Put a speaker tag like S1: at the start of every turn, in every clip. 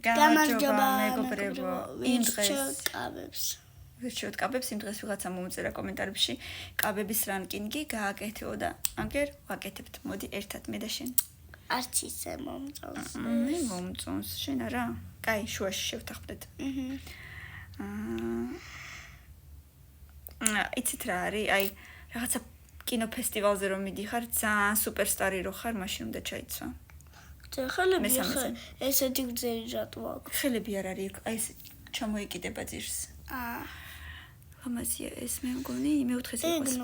S1: გამარჯობა მეგობრებო. იმ დღეს
S2: ვირჩევთ კაბებს, იმ დღეს ვიღაცა მომწერა კომენტარებში კაბების რანკინგი გააკეთეო და აგერ ვაკეთებთ. მოდი ერთად მე და შენ.
S1: არც ისე მომწონს.
S2: მე მომწონს, შენ არა? კაი, შუაში შევთანხმდეთ. იცით რა არის? აი, რაღაცა კინოფესტივალზე რომ მიდიხარ, ძალიან სუპერსტარი რო ხარ, მაშინ უნდა ჩაიცვა.
S1: ხელები ესეთი გზელი რატო აქვს?
S2: ხელები არ არის, აი ეს ჩამოიკიდება ძირს. ლამაზია ეს მე მგონი, მეოთხეს იყოს.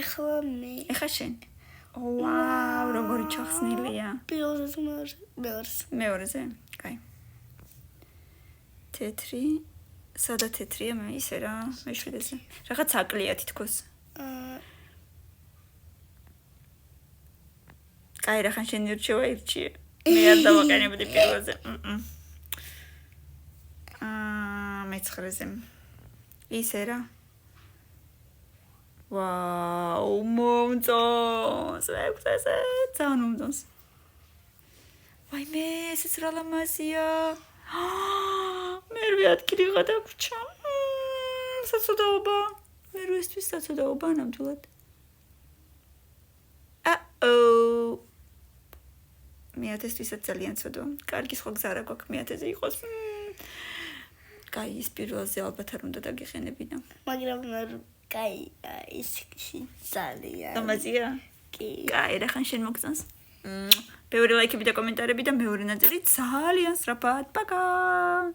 S1: ეხლა მე.
S2: ეხლა შენ. ვაუ, როგორი ჩახსნილია. მეორეზე? კაი. თეთრი. სადა თეთრია მე ისე რა, მეშვიდეზე. რაღაც აკლია თითქოს. კაი, რა ხან შენ ირჩევა ირჩიე. მე არ დავაყენებდი პირველზე. მეცხრეზე. ისე რა. ვაუ, მომწონს. ექვსზე ძალიან მომწონს. ვაიმე, ესეც რა ლამაზია. მერვე ადგილი გადაგვრჩა. საცოდაობა. მერვესთვის საცოდაობა ნამდვილად. მეათესთვისაც ძალიან ცოდვა. კარგი სხვა გზა არ აქვს მეათეზე იყოს. კაი, ის პირველზე ალბათ არ უნდა დაგეხენებინა.
S1: მაგრამ კაი, ის ძალიან.
S2: ლამაზია?
S1: კი.
S2: კაი, რა ხან შენ მოგწონს? ბევრი ლაიქები და კომენტარები და მეორე ნაწილი ძალიან სწრაფად. პაკა!